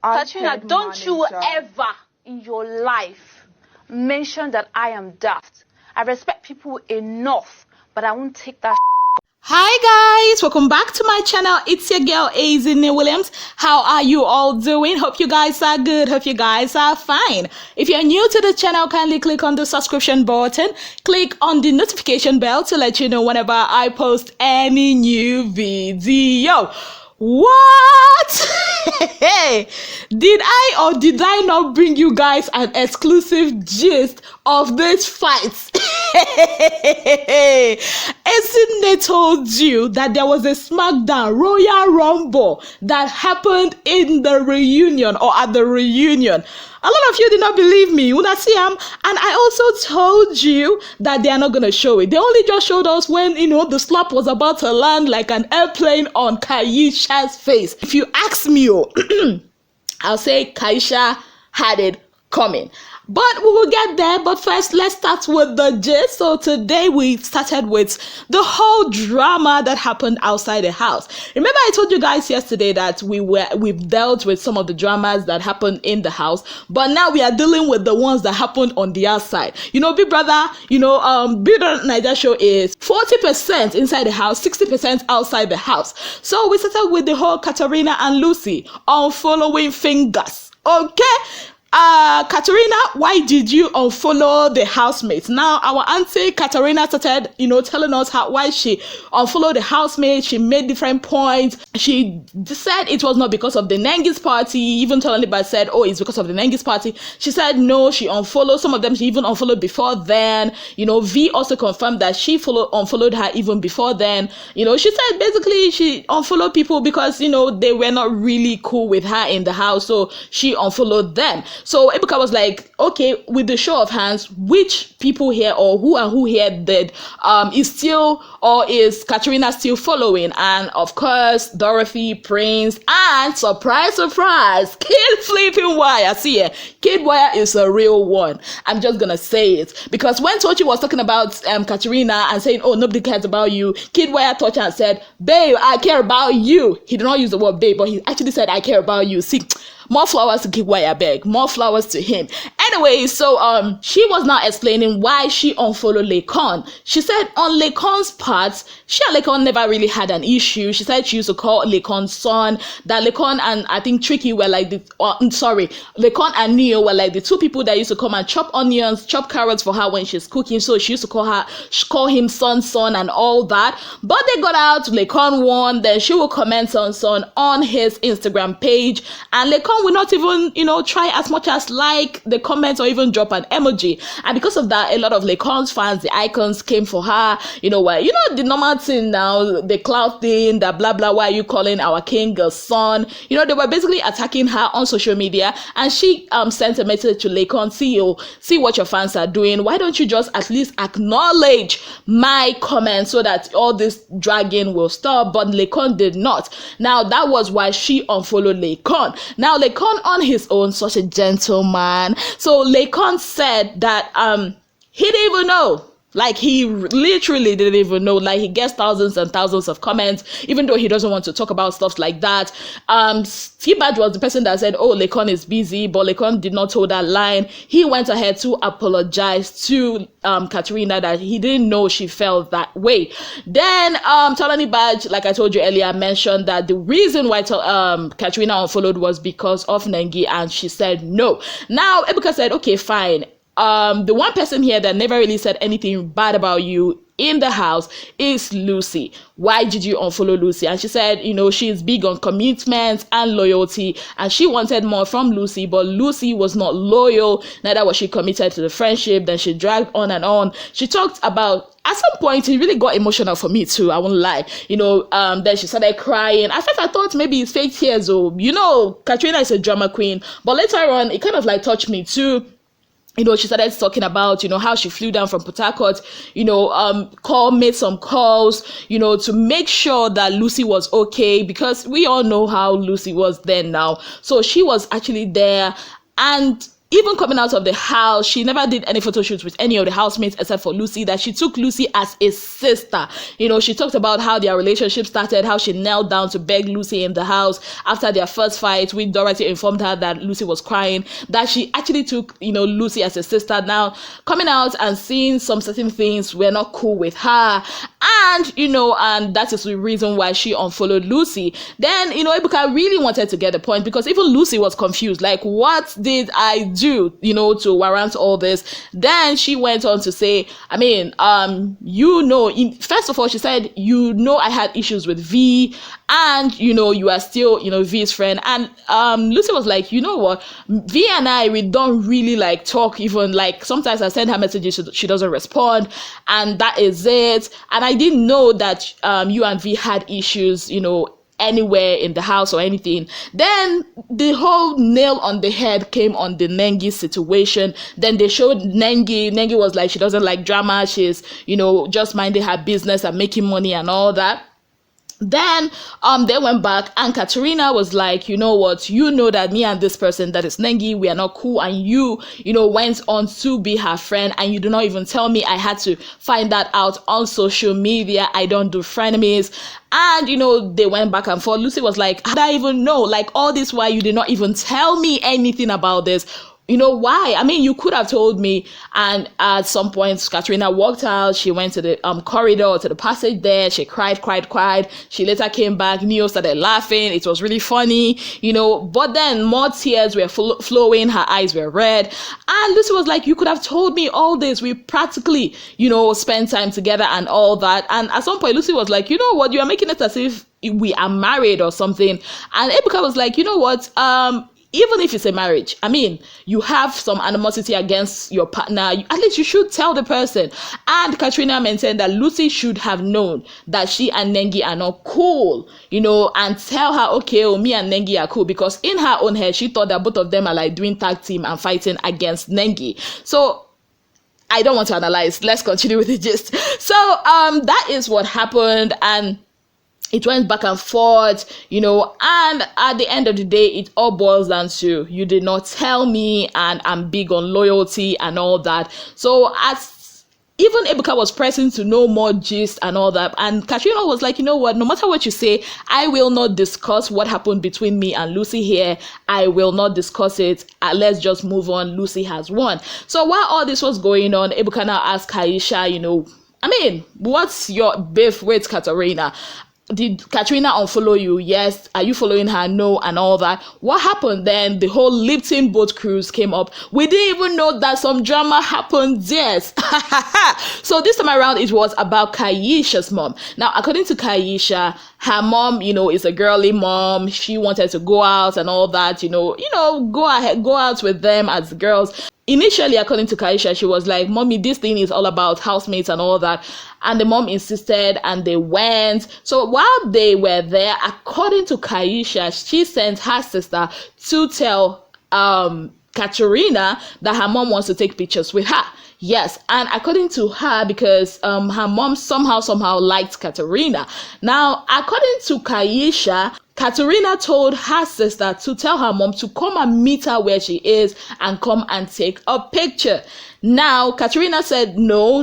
Katrina, don't you ever in your life mention that I am daft. I respect people enough, but I won't take that. Hi guys, welcome back to my channel. It's your girl KA3NA Williams. How are you all doing? Hope you guys are good. Hope you guys are fine. If you're new to the channel, kindly click on the subscription button. Click on the notification bell to let you know whenever I post any new video. What? Did I or did I not bring you guys an exclusive gist of this fight? KA3NA told you that there was a Smackdown Royal Rumble that happened in the reunion or at the reunion. A lot of you did not believe me, and I also told you that they are not going to show it. They only just showed us when, the slap was about to land like an airplane on Kaisha's face. If you ask me, I'll say Kaisha had it coming. But we will get there. But first, let's start with the gist. So today we started with the whole drama that happened outside the house. Remember, I told you guys yesterday that we've dealt with some of the dramas that happened in the house, but now we are dealing with the ones that happened on the outside. Big Brother, Big Brother Niger show is 40% inside the house, 60% outside the house. So we started with the whole Katrina and Lucy unfollowing fingers. Okay. Katrina, why did you unfollow the housemates? Now, our auntie Katrina started, telling us why she unfollowed the housemates. She made different points. She said it was not because of the Nengis party. Even Tolaniba said, oh, it's because of the Nengis party. She said, no, she unfollowed. Some of them she even unfollowed before then. V also confirmed that she unfollowed her even before then. She said basically she unfollowed people because, they were not really cool with her in the house. So she unfollowed them. So Ebuka was like, okay, with the show of hands, which people here or who here did is Katrina still following? And of course, Dorothy, Prince, and surprise, Kid Flipping Wire. See here, Kid Wire is a real one. I'm just gonna say it. Because when Tochi was talking about Katrina and saying, oh, nobody cares about you, Kid Wire touched her and said, babe, I care about you. He did not use the word babe, but he actually said, I care about you. See, more flowers to Kid Wire, beg. More flowers to him. Anyway, so she was now explaining why she unfollowed Lekon. She said on Lekon's part, she and Lekon never really had an issue. She said she used to call Lekon's son, that Lekon and I think Tricky were like Lekon and Neo were like the two people that used to come and chop onions, chop carrots for her when she's cooking. So she used to call him son and all that. But they got out, Lekon won, then she will comment on son on his Instagram page, and Lekon will not even, try as much as like the comments or even drop an emoji. And because of that, a lot of Lekon's fans, the icons came for her. The normal thing now, the cloud thing, the blah, blah, why are you calling our king a son? They were basically attacking her on social media. And she sent a message to Lekon, see what your fans are doing. Why don't you just at least acknowledge my comments so that all this dragging will stop? But Lekon did not. Now, that was why she unfollowed Lekon. Now, Lekon on his own, such a gentleman. So Lekon said that he didn't even know. Like, he literally didn't even know. Like, he gets thousands and thousands of comments, even though he doesn't want to talk about stuff like that. T-Bad was the person that said, oh, Lekon is busy, but Lekon did not hold that line. He went ahead to apologize to Katrina that he didn't know she felt that way. Then Tolani Badge, like I told you earlier, mentioned that the reason why Katrina unfollowed was because of Nengi, and she said no. Now, Ebuka said, okay, fine. The one person here that never really said anything bad about you in the house is Lucy. Why did you unfollow Lucy? And she said, she's big on commitment and loyalty, and she wanted more from Lucy, but Lucy was not loyal, neither was she committed to the friendship. Then she dragged on and on. She talked about, at some point, it really got emotional for me too, I won't lie. Then she started crying. At first, I thought maybe it's fake tears, or, Katrina is a drama queen, but later on, it kind of like touched me too. She started talking about, how she flew down from Port Harcourt, made some calls, to make sure that Lucy was okay, because we all know how Lucy was then now. So she was actually there, and even coming out of the house, she never did any photo shoots with any of the housemates except for Lucy, that she took Lucy as a sister. She talked about how their relationship started, how she knelt down to beg Lucy in the house after their first fight, when Dorothy informed her that Lucy was crying, that she actually took, Lucy as a sister. Now, coming out and seeing some certain things were not cool with her. And, and that is the reason why she unfollowed Lucy. Then, Ebuka really wanted to get the point, because even Lucy was confused. Like, what did I do, to warrant all this? Then she went on to say, first of all, she said, I had issues with V, and, you are still, V's friend. And Lucy was like, you know what? V and I, we don't really like talk, even like sometimes I send her messages, she doesn't respond, and that is it. And I didn't know that you and V had issues, anywhere in the house or anything. Then the whole nail on the head came on the Nengi situation. Then they showed Nengi. Nengi was like, she doesn't like drama. She's, just minding her business and making money and all that. Then they went back, and Katrina was like, you know what, that me and this person, that is Nengi, we are not cool, and you went on to be her friend, and you do not even tell me. I had to find that out on social media. I don't do frenemies. And they went back and forth. Lucy was like, how did I even know? Like, all this while you did not even tell me anything about this. Why? You could have told me. And at some point, Katrina walked out. She went to the corridor, to the passage there. She cried. She later came back. Neo started laughing. It was really funny, but then more tears were flowing. Her eyes were red. And Lucy was like, you could have told me all this. We practically, spent time together and all that. And at some point, Lucy was like, you know what? You are making it as if we are married or something. And Ebuka was like, you know what? Even if it's a marriage, you have some animosity against your partner, at least you should tell the person. And Katrina maintained that Lucy should have known that she and Nengi are not cool, and tell her, okay, me and Nengi are cool, because in her own head, she thought that both of them are like doing tag team and fighting against Nengi. So I don't want to analyze. Let's continue with the gist. So that is what happened, and it went back and forth, and at the end of the day, it all boils down to, you did not tell me, and I'm big on loyalty and all that. So even Ebuka was pressing to know more gist and all that, and Katrina was like, you know what, no matter what you say, I will not discuss what happened between me and Lucy here. I will not discuss it. Let's just move on. Lucy has won. So while all this was going on, Ebuka now asked Kaisha, what's your beef with Katrina? Did Katrina unfollow you? Yes. Are you following her? No, and all that. What happened then? The whole Lipton boat cruise came up. We didn't even know that some drama happened. Yes. So this time around, it was about Kaisha's mom. Now, according to Kaisha, her mom, is a girly mom. She wanted to go out and all that, go ahead, go out with them as girls. Initially, according to Kaisha, she was like, Mommy, this thing is all about housemates and all that. And the mom insisted, and they went. So while they were there, according to Kaisha, she sent her sister to tell Katrina that her mom wants to take pictures with her. Yes, and according to her, because her mom somehow liked Katrina. Now, according to Kaisha, Katrina told her sister to tell her mom to come and meet her where she is and come and take a picture. Now, Katrina said, no,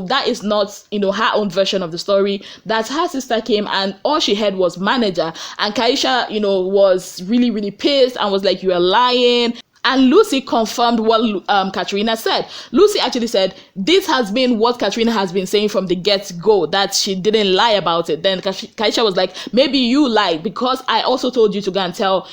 that is not, her own version of the story, that her sister came and all she heard was manager. And Kaisha, was really, really pissed and was like, you are lying. And Lucy confirmed what Katrina said. Lucy actually said, this has been what Katrina has been saying from the get-go, that she didn't lie about it. Then Kaisha was like, maybe you lied, because I also told you to go and tell,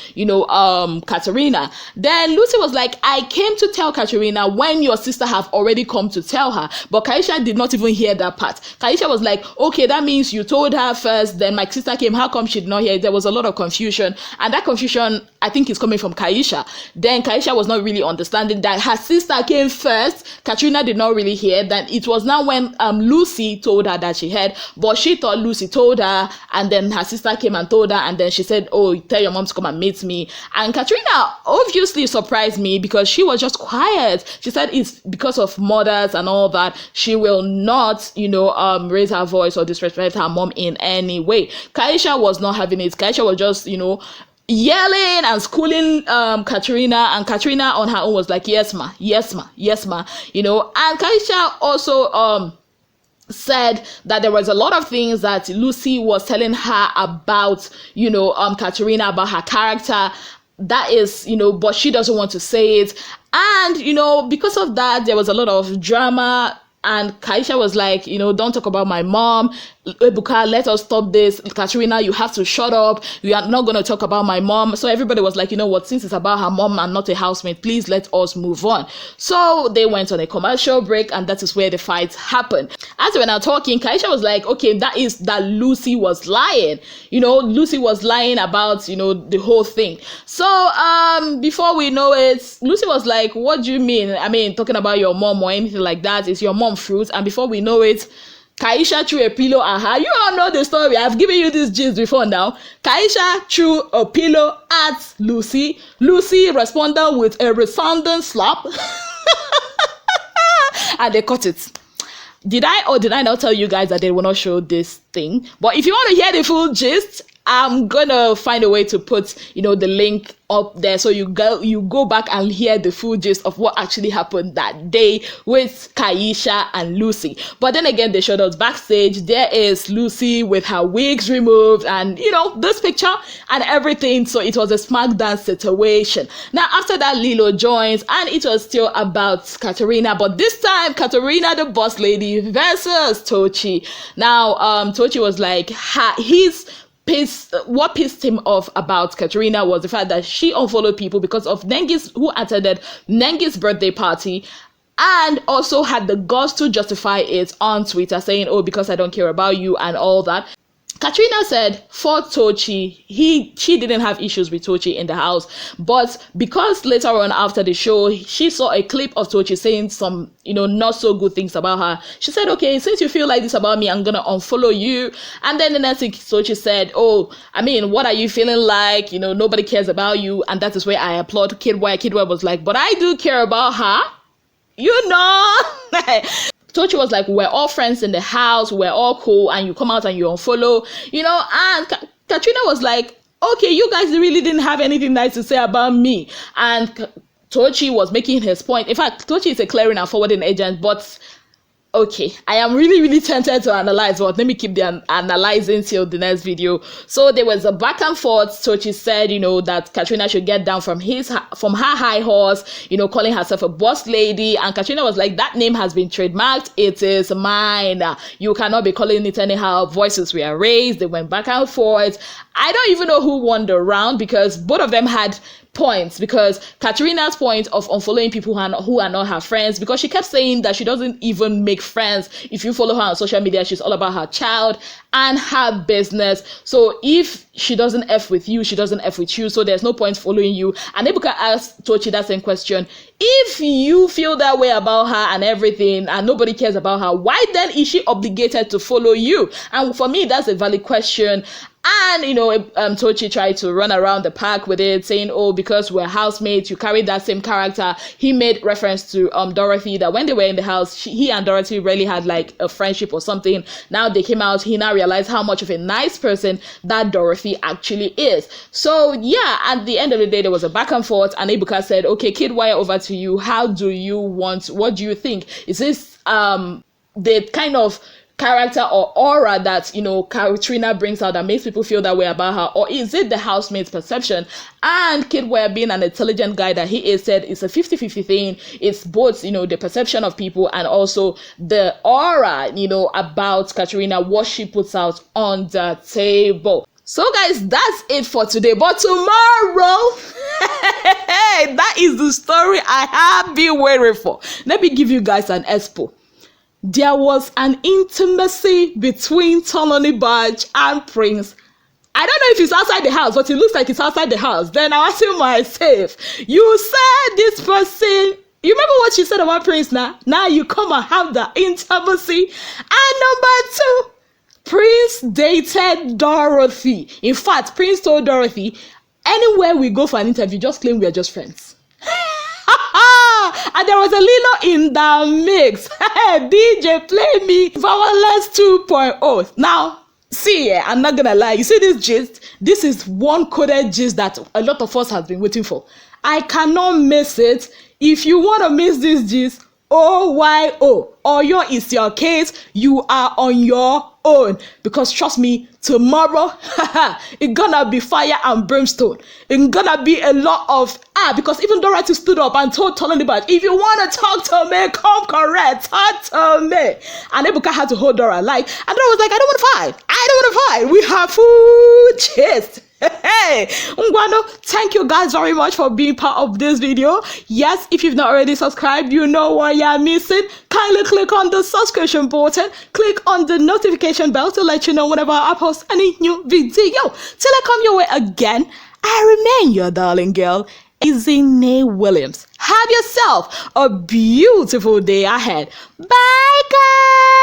Katrina. Then Lucy was like, I came to tell Katrina when your sister have already come to tell her. But Kaisha did not even hear that part. Kaisha was like, okay, that means you told her first, then my sister came. How come she did not hear it? There was a lot of confusion. And that confusion, I think, is coming from Kaisha. Then Kaisha was not really understanding that her sister came first. Katrina did not really hear that. It was now when Lucy told her that she heard, but she thought Lucy told her, and then her sister came and told her, and then she said, oh, tell your mom to come and meet me. And Katrina obviously surprised me, because she was just quiet. She said it's because of mothers and all that. She will not, raise her voice or disrespect her mom in any way. Kaisha was not having it. Kaisha was just, yelling and schooling Katrina, and Katrina on her own was like, yes ma, yes ma, yes ma, you know. And Kaisha also said that there was a lot of things that Lucy was telling her about, you know, Katrina, about her character. That is, you know, but she doesn't want to say it. And, you know, because of that, there was a lot of drama. And Kaisha was like, you know, don't talk about my mom. Ebuka, let us stop this. Katrina, you have to shut up. We are not going to talk about my mom. So everybody was like, you know what, since it's about her mom and not a housemate, please let us move on. So they went on a commercial break, and that is where the fight happened. As they were now talking, Kaisha was like, okay, that is that Lucy was lying. You know, Lucy was lying about, you know, the whole thing. So before we know it, Lucy was like, what do you mean? I mean, talking about your mom or anything like that, is your mom fruit? And before we know it, Kaisha threw a pillow at her. You all know the story. I've given you this gist before now. Kaisha threw a pillow at Lucy. Lucy responded with a resounding slap. And they cut it. Did I not tell you guys that they will not show this thing? But if you want to hear the full gist, I'm gonna find a way to put, you know, the link up there, so you go back and hear the full gist of what actually happened that day with Kaisha and Lucy. But then again, they showed us backstage. There is Lucy with her wigs removed, and you know, this picture and everything. So it was a Smackdown situation. Now after that, Lilo joins, and it was still about Katrina, but this time Katrina the boss lady versus Tochi. Now Tochi was like, what pissed him off about Katrina was the fact that she unfollowed people because of who attended Nengi's birthday party, and also had the guts to justify it on Twitter, saying, oh, because I don't care about you and all that. Katrina said for Tochi, she didn't have issues with Tochi in the house, but because later on after the show, she saw a clip of Tochi saying some, you know, not so good things about her. She said, okay, since you feel like this about me, I'm gonna unfollow you. And then the next thing Tochi said, oh, I mean, what are you feeling like? You know, nobody cares about you. And that is where I applaud Kidwire. Kidwire was like, but I do care about her, you know. Tochi was like, we're all friends in the house, we're all cool, and you come out and you unfollow, you know. And Katrina was like, okay, you guys really didn't have anything nice to say about me. And Tochi was making his point. In fact, Tochi is a clearing and forwarding agent, but okay, I am really tempted to analyze, but let me keep the analyzing till the next video. So there was a back and forth. Tochi said, you know, that Katrina should get down from her high horse, you know, calling herself a boss lady. And Katrina was like, that name has been trademarked. It is mine. You cannot be calling it anyhow. Voices were raised. They went back and forth. I don't even know who won the round, because both of them had points, because Katrina's point of unfollowing people who are not her friends, because she kept saying that she doesn't even make friends. If you follow her on social media, she's all about her child and her business. So if she doesn't F with you, she doesn't F with you, so there's no point following you. And Ebuka asked Tochi that same question. If you feel that way about her and everything, and nobody cares about her, why then is she obligated to follow you? And for me, that's a valid question. And, you know, Tochi tried to run around the park with it, saying, oh, because we're housemates, you carry that same character. He made reference to Dorothy, that when they were in the house, he and Dorothy really had like a friendship or something. Now they came out, he now realized how much of a nice person that Dorothy actually is. So, yeah, at the end of the day, there was a back and forth, and Ebuka said, okay, Kidwire, over to you. What do you think? Is this the kind of character or aura that, you know, Katrina brings out that makes people feel that way about her, or is it the housemate's perception? And Kidwire, being an intelligent guy that he is, said it's a 50-50 thing. It's both, you know, the perception of people and also the aura, you know, about Katrina, what she puts out on the table. So guys, that's it for today. But tomorrow, that is the story I have been waiting for. Let me give you guys an expo. There was an intimacy between Tolani Badge and Prince. I don't know if it's outside the house, but it looks like it's outside the house. Then I asked myself, you said this person, you remember what she said about Prince now? Now you come and have the intimacy. And number two, Prince dated Dorothy. In fact, Prince told Dorothy, anywhere we go for an interview, just claim we are just friends. And there was a Lilo in the mix. DJ, play me Powerless 2.0. Now, See, I'm not gonna lie. You see this gist? This is one coded gist that a lot of us have been waiting for. I cannot miss it. If you want to miss this gist, OYO, Oyo is your case. You are on your own. Because trust me, tomorrow, it's gonna be fire and brimstone. It's gonna be a lot of, because even Dorothy stood up and told Tolani, if you want to talk to me, come correct, talk to me. And Ebuka had to hold Dora, and Dora was like, I don't want to fight. I don't want to fight. We have food. Cheers. Hey, Ngwano, thank you guys very much for being part of this video. Yes, if you've not already subscribed, you know what you're missing. Kindly click on the subscription button, click on the notification bell to let you know whenever I post any new video. Till I come your way again, I remain your darling girl, KA3NA Williams. Have yourself a beautiful day ahead. Bye guys.